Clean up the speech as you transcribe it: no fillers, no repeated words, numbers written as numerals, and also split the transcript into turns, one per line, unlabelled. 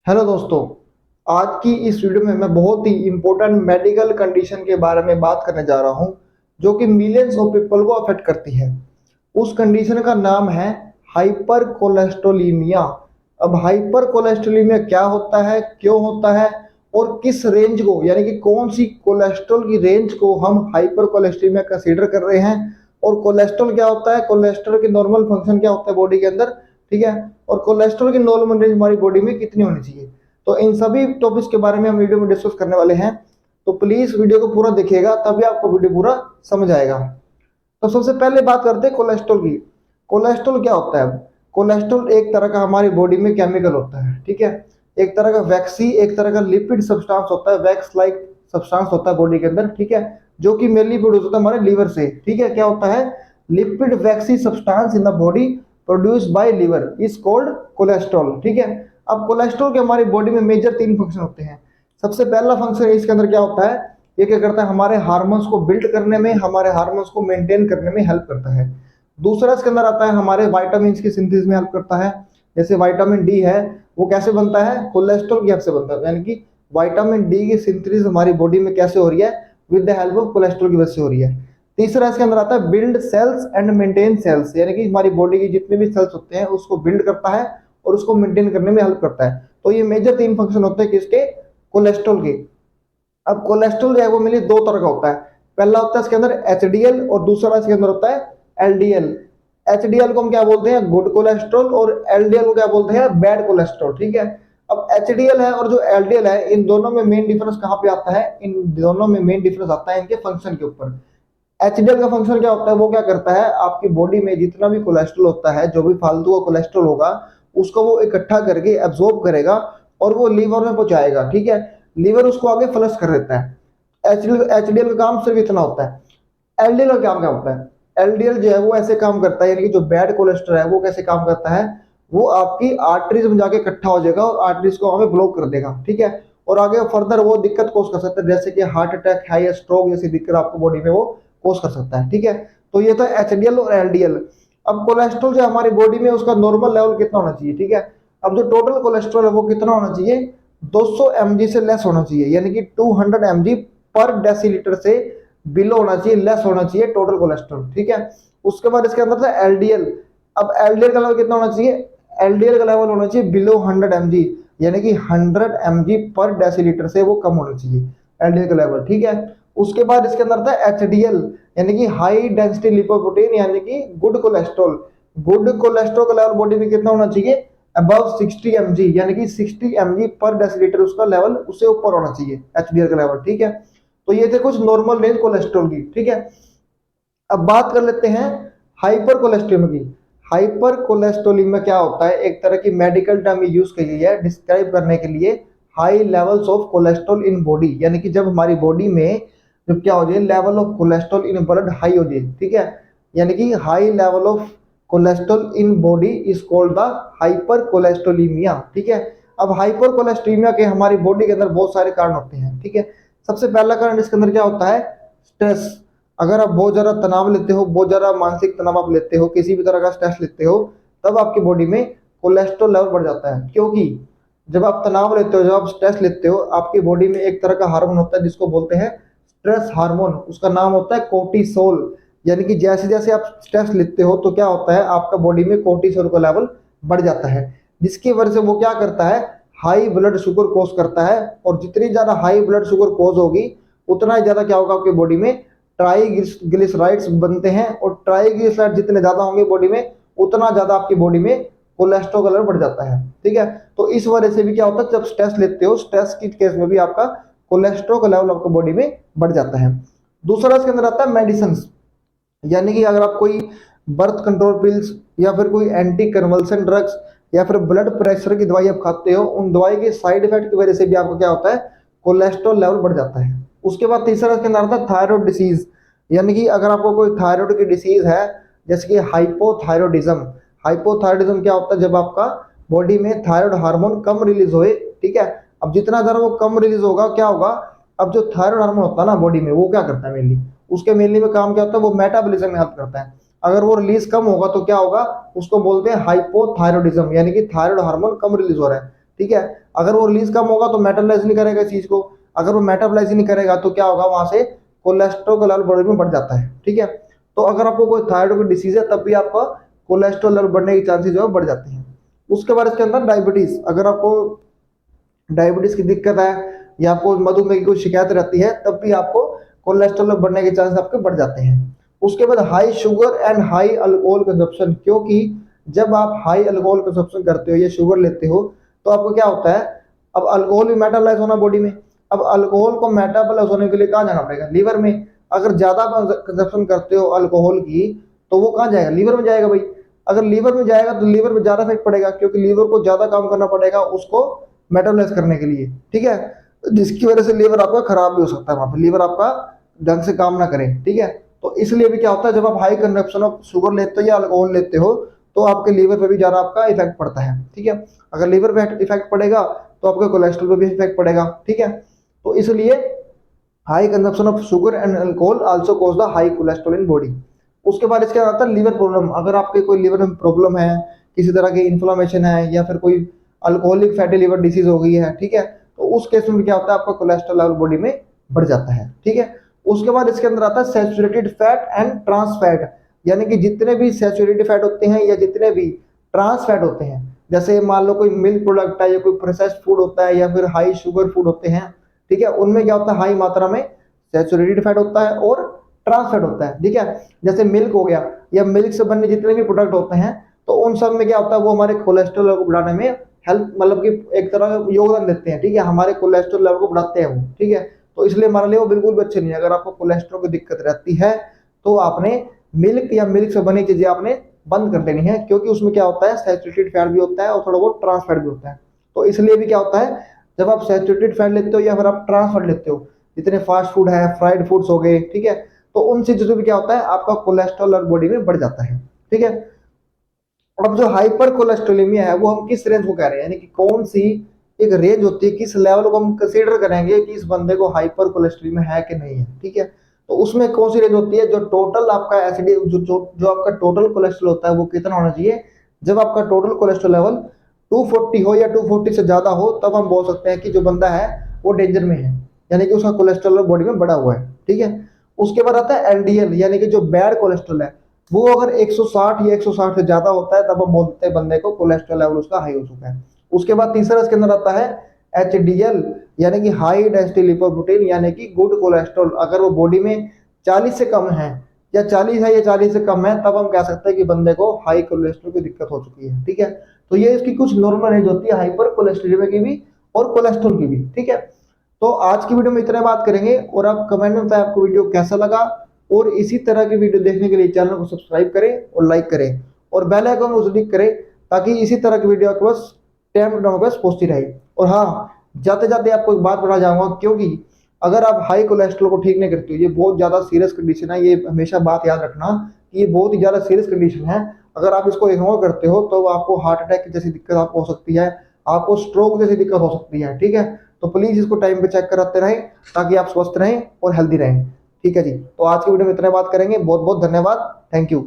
Hello दोस्तों। आज की इस वीडियो में मैं बहुत ही इंपॉर्टेंट मेडिकल कंडीशन के बारे में बात करने जा रहा हूं जो कि मिलियंस ऑफ पीपल को अफेक्ट करती है। उस कंडीशन का नाम है हाइपर कोलेस्ट्रोलीमिया। अब हाइपर कोलेस्ट्रोलीमिया क्या होता है, क्यों होता है और किस रेंज को यानी कि कौन सी कोलेस्ट्रॉल की रेंज को हम हाइपर कोलेस्ट्रोलीमिया कंसीडर कर रहे हैं, और कोलेस्ट्रॉल क्या होता है, कोलेस्ट्रॉल की नॉर्मल फंक्शन क्या होता है बॉडी के अंदर, ठीक है, और कोलेस्ट्रॉल की नॉर्मल रेंज हमारी बॉडी में कितनी होनी चाहिए। तो इन सभी टॉपिक्स के बारे में हम वीडियो में डिस्कस करने वाले हैं। तो प्लीज वीडियो को पूरा देखिएगा तभी आपको वीडियो पूरा समझ आएगा। तो सबसे पहले बात करते हैं कोलेस्ट्रॉल की। कोलेस्ट्रॉल क्या होता है? कोलेस्ट्रॉल एक तरह का हमारी बॉडी में केमिकल होता है, ठीक है। एक तरह का वैक्सी, एक तरह का लिपिड सब्सटेंस होता है, वैक्स लाइक सब्सटेंस होता है बॉडी के अंदर, ठीक है, जो कि मेनली प्रोड्यूस होता है हमारे लीवर से, ठीक है। क्या होता है? Lipid waxy substance in the body produce by liver is called cholesterol, ठीक है। अब कोलेस्ट्रॉल के हमारी बॉडी में मेजर तीन फंक्शन होते हैं। सबसे पहला फंक्शन इसके अंदर क्या होता है, ये क्या करता है, हमारे हार्मोन्स को बिल्ड करने में, हमारे हार्मोन्स को मेंटेन करने में हेल्प करता है। दूसरा इसके अंदर आता है हमारे विटामिन की सिंथेसिस में हेल्प करता है। जैसे विटामिन डी है, वो कैसे बनता है? कोलेस्ट्रॉल की हेल्प से बनता है, यानी कि विटामिन डी की सिंथेसिस हमारी बॉडी में कैसे हो रही है? With the help of cholesterol की वजह से हो रही है। तीसरा इसके अंदर आता है build cells and maintain cells, यानी कि हमारी बॉडी की जितने भी सेल्स होते हैं उसको बिल्ड करता है और उसको मेंटेन करने में हेल्प करता है। तो ये मेजर तीन फंक्शन होते हैं किसके? कोलेस्ट्रॉल के। अब कोलेस्ट्रॉल जो है वो मिली दो तरह का होता है। पहला होता है इसके अंदर एचडीएल और दूसरा इसके अंदर होता है एलडीएल। एचडीएल को हम क्या बोलते हैं? गुड कोलेस्ट्रॉल, और एलडीएल को क्या बोलते हैं? बैड कोलेस्ट्रॉल, ठीक है। अब एचडीएल है और जो एलडीएल है, इन दोनों में मेन डिफरेंस कहां पे आता है? इन दोनों में मेन डिफरेंस आता है इनके फंक्शन के ऊपर। एचडीएल का फंक्शन क्या होता है? वो क्या करता है, आपकी बॉडी में जितना भी कोलेस्ट्रॉल होता है, जो भी फालतू का कोलेस्ट्रॉल होगा, उसको वो इकट्ठा करके एब्जॉर्ब करेगा और वो लीवर में पहुंचाएगा, ठीक है। लीवर उसको आगे फ्लश कर देता है। एचडीएल का काम सिर्फ इतना होता है। एलडीएल का काम क्या होता है? एलडीएल जो है वो ऐसे काम करता है, यानी कि जो बैड कोलेस्ट्रॉल है वो कैसे काम करता है, वो आपकी आर्टरीज में जाके इकट्ठा हो जाएगा और आर्टरीज को हमें ब्लॉक कर देगा, ठीक है। और आगे फर्दर वो दिक्कत कोस कर सकता है, जैसे कि हार्ट अटैक है या स्ट्रोक जैसी दिक्कत आपको बॉडी में वो कोस कर सकता है, ठीक है। तो ये था एचडीएल और एलडीएल। अब कोलेस्ट्रॉल जो हमारी बॉडी में उसका नॉर्मल लेवल कितना होना चाहिए, ठीक है। अब जो टोटल कोलेस्ट्रॉल है वो कितना होना चाहिए? 200 mg से लेस होना चाहिए, यानी कि 200 mg पर डेसीलीटर से बिलो होना चाहिए, लेस होना चाहिए टोटल कोलेस्ट्रॉल, ठीक है। उसके बाद इसके अंदर था एलडीएल। अब एलडीएल का लेवल कितना होना चाहिए? एलडीएल का लेवल होना चाहिए बिलो 100 mg, यानी कि 100 mg पर डेसीलीटर से वो कम होना चाहिए एलडीएल का लेवल, ठीक है। उसके बाद इसके अंदर था एचडीएल, यानी कि हाई डेंसिटी लिपोप्रोटीन, यानी कि गुड कोलेस्ट्रॉल। गुड कोलेस्ट्रॉल का लेवल बॉडी में कितना होना चाहिए? अबव 60 mg, यानी कि 60 mg पर डेसीलीटर उसका लेवल उससे ऊपर होना चाहिए एचडीएल का लेवल, ठीक है। तो ये थे कुछ नॉर्मल रेंज कोलेस्ट्रॉल की, ठीक है। अब बात कर लेते हैं हाइपर कोलेस्ट्रोलेमिया की। हाइपर कोलेस्ट्रोलेमिया क्या होता है? एक तरह की मेडिकल टर्म यूज की गई है डिस्क्राइब करने के लिए high levels of cholesterol in body, यानी कि जब हमारी बॉडी में जब क्या हो जाए, level of cholesterol in blood high हो जाए, ठीक है, यानी कि high level of cholesterol in body is called the hyper cholesterolaemia, ठीक है। अब हाइपर कोलेस्ट्रोलेमिया के हमारी बॉडी के अंदर बहुत सारे कारण होते हैं, ठीक है। सबसे पहला कारण इसके अंदर क्या होता है? स्ट्रेस। अगर आप बहुत ज्यादा तनाव लेते हो, बहुत ज्यादा मानसिक तनाव आप लेते हो, किसी भी तरह का स्ट्रेस लेते हो, तब आपकी बॉडी में कोलेस्ट्रॉल लेवल बढ़ जाता है। क्योंकि जब आप तनाव लेते हो, जब आप स्ट्रेस लेते हो, आपकी बॉडी में एक तरह का हार्मोन होता है जिसको बोलते हैं स्ट्रेस हार्मोन, उसका नाम होता है कोर्टिसोल। यानी कि जैसे जैसे आप स्ट्रेस लेते हो तो क्या होता है, आपका बॉडी में कोर्टिसोल का लेवल बढ़ जाता है, जिसकी वजह से वो क्या करता है, हाई ब्लड शुगर कोज करता है। और जितनी ज्यादा हाई ब्लड शुगर कोज होगी, उतना ही ज्यादा क्या होगा आपकी बॉडी में ट्राइग्लिसराइड्स बनते हैं, और ट्राइग्लिसराइड जितने ज्यादा होंगे बॉडी में, उतना ज्यादा आपकी बॉडी में कोलेस्ट्रॉल लेवल बढ़ जाता है, ठीक है। तो इस वजह से भी क्या होता है, जब स्ट्रेस लेते हो, स्ट्रेस की केस में भी आपका कोलेस्ट्रॉल का लेवल आपको बॉडी में बढ़ जाता है। दूसरा इसके अंदर आता है मेडिसिन, यानी कि अगर आप कोई बर्थ कंट्रोल पिल्स या फिर कोई एंटी कन्वल्सन ड्रग्स या फिर ब्लड प्रेशर की दवाई आप खाते हो, उन दवाई के साइड इफेक्ट की वजह से भी आपको क्या होता है, कोलेस्ट्रॉल लेवल बढ़ जाता है। उसके बाद तीसरा इसके अंदर आता है थायराइड डिसीज, यानी कि अगर आपको कोई थायराइड की डिसीज है, जैसे कि हाइपोथायरॉयडिज्म। हाइपोथायरॉयडिज्म क्या होता है? जब आपका बॉडी में थायराइड हार्मोन कम रिलीज होए, ठीक है। अब जितना ज्यादा वो कम रिलीज होगा, क्या होगा, अब जो थायराइड हार्मोन होता है ना बॉडी में, वो क्या करता है मेनली, उसके मेनली में काम क्या होता है, वो मेटाबॉलिज्म में हेल्प करता है। अगर वो रिलीज कम होगा तो क्या होगा, उसको बोलते हैं हाइपोथायरॉयडिज्म, यानी कि थायराइड हार्मोन कम रिलीज हो रहा है, ठीक है। अगर वो रिलीज कम होगा तो मेटाबोलाइज नहीं करेगा इस चीज को, अगर वो मेटाबोलाइज ही नहीं करेगा तो क्या होगा, वहां से कोलेस्ट्रॉल का लेवल बॉडी में बढ़ जाता है, ठीक है। तो अगर आपको कोई थायराइड की डिसीज है तब भी आपका कोलेस्ट्रॉल लेवल बढ़ने के चांसेस जो है बढ़ जाते हैं। उसके बाद इसके अंदर डायबिटीज, अगर आपको डायबिटीज की दिक्कत है या आपको मधुमेह की कोई शिकायत रहती है तब भी आपको कोलेस्ट्रॉल बढ़ने के चांस आपके बढ़ जाते हैं। उसके बाद high sugar and high alcohol consumption, क्योंकि जब आप हाई अल्कोहल कंजप्शन करते हो या शुगर लेते हो तो आपको क्या होता है, अब अल्कोहल भी मेटाबोलाइज होना बॉडी में, अब अल्कोहल को मेटाबोलाइज होने के लिए कहाँ जाना पड़ेगा, लीवर में। अगर ज्यादा कंजप्शन करते हो अल्कोहल की तो वो कहाँ जाएगा, लीवर में जाएगा भाई। अगर लीवर में जाएगा तो लीवर में ज्यादा इफेक्ट पड़ेगा, क्योंकि लीवर को ज्यादा काम करना पड़ेगा उसको मेटाबोलाइज करने के लिए, ठीक है। जिसकी वजह से लीवर आपका खराब भी हो सकता है, वहां पे लीवर आपका ढंग से काम ना करे, ठीक है। तो इसलिए भी क्या होता है, जब आप हाई कंजप्शन ऑफ शुगर लेते हो या अल्कोहल लेते हो तो आपके लीवर पे भी ज्यादा आपका इफेक्ट पड़ता है, ठीक है। अगर लीवर पे इफेक्ट पड़ेगा तो आपके कोलेस्ट्रॉल पे भी इफेक्ट पड़ेगा, ठीक है। तो इसलिए high consumption of sugar and alcohol also cause the high cholesterol in body. उसके बाद इसके आता है लीवर प्रॉब्लम, अगर आपके कोई लीवर में प्रॉब्लम है, किसी तरह की इन्फ्लामेशन है या फिर कोई अल्कोहलिक फैटी लिवर डिसीज हो गई है, ठीक है, तो उस केस में क्या होता है, आपका कोलेस्ट्रॉल लेवल बॉडी में बढ़ जाता है, ठीक है। उसके बाद इसके अंदर आता है saturated fat and trans fat, यानी कि जितने भी सैचुरेटेड फैट होते हैं या जितने भी ट्रांस फैट होते हैं, जैसे मान लो कोई मिल्क प्रोडक्ट है या कोई प्रोसेस्ड फूड होता है या फिर हाई शुगर फूड होते हैं, ठीक है, उनमें क्या होता है, हाई मात्रा में सैचुरेटेड फैट होता है और ट्रांस फैट होता है, ठीक है। जैसे मिल्क हो गया या मिल्क से बने जितने भी प्रोडक्ट होते हैं तो उन सब में क्या होता है, वो हमारे कोलेस्ट्रॉल लेवल को बढ़ाने में हेल्प, मतलब कि एक तरह का योगदान देते हैं, ठीक है, हमारे कोलेस्ट्रॉल लेवल को बढ़ाते हैं वो, ठीक है। तो इसलिए हमारे लिए वो बिल्कुल भी अच्छे नहीं है। अगर आपको कोलेस्ट्रॉल की दिक्कत रहती है तो आपने मिल्क या मिल्क से बनी चीजें आपने बंद कर देनी है, क्योंकि उसमें क्या होता है, सैचुरेटेड फैट भी होता है और थोड़ा बहुत ट्रांस फैट भी होता है। तो इसलिए भी क्या होता है, जब आप सैचुरेटेड फैट लेते हो या फिर आप ट्रांस फैट लेते हो, जितने फास्ट फूड है, फ्राइड फूड्स हो गए, ठीक है, तो उन चीजों से भी क्या होता है, आपका कोलेस्ट्रॉल और बॉडी में बढ़ जाता है, ठीक है। अब जो हाइपर कोलेस्ट्रोलेमिया है वो हम किस रेंज को कह रहे हैं, यानी कि कौन सी एक रेंज होती है, किस लेवल को हम कंसीडर करेंगे कि इस बंदे को हाइपर कोलेस्ट्रोलेमिया है कि नहीं है, ठीक है। तो उसमें कौन सी रेंज होती है, जो टोटल आपका एसिडी जो आपका टोटल कोलेस्ट्रॉल होता है वो कितना होना चाहिए, जब आपका टोटल कोलेस्ट्रॉल लेवल 240 हो या 240 से ज्यादा हो तब हम बोल सकते हैं कि जो बंदा है वो डेंजर में है, यानी कि उसका कोलेस्ट्रॉल बॉडी में बढ़ा हुआ है, ठीक है। उसके बाद आता है एलडीएल, यानी कि जो बैड कोलेस्ट्रॉल है, वो अगर 160 या 160 से ज्यादा होता है तब हम बोलते हैं बंदे को कोलेस्ट्रॉल लेवल उसका हाई हो चुका है। उसके बाद तीसरा इसके अंदर आता है एचडीएल, यानी कि हाई डेंसिटी लिपोप्रोटीन, यानी कि गुड कोलेस्ट्रॉल। अगर वो बॉडी में 40 से कम है या 40 है या 40 से कम है तब हम कह सकते हैं कि बंदे को हाई कोलेस्ट्रॉल की दिक्कत हो चुकी है, ठीक है। तो ये इसकी कुछ नॉर्मल रेंज होती है हाइपर कोलेस्ट्रोलेमिया की भी और कोलेस्ट्रॉल की भी, ठीक है। तो आज की वीडियो में इतना बात करेंगे और आप कमेंट में बताएं आपको वीडियो कैसा लगा, और इसी तरह की वीडियो देखने के लिए चैनल को सब्सक्राइब करें और लाइक करें और बेल आइकन को क्लिक करें ताकि इसी तरह की वीडियो आपके पास टाइम टू टाइम आपके पास पहुंचती रहे। और हाँ, जाते जाते आपको एक बात बताना चाहूंगा, क्योंकि अगर आप हाई कोलेस्ट्रॉल को ठीक नहीं करते हो, ये बहुत ज्यादा सीरियस कंडीशन है, ये हमेशा बात याद रखना कि ये बहुत ही ज्यादा सीरियस कंडीशन है। अगर आप इसको इग्नोर करते हो तो आपको हार्ट अटैक जैसी दिक्कत आपको हो सकती है, आपको स्ट्रोक जैसी दिक्कत हो सकती है, ठीक है। तो प्लीज इसको टाइम पे चेक कराते रहें ताकि आप स्वस्थ रहें और हेल्दी रहें, ठीक है जी। तो आज की वीडियो में इतना बात करेंगे, बहुत बहुत धन्यवाद, थैंक यू।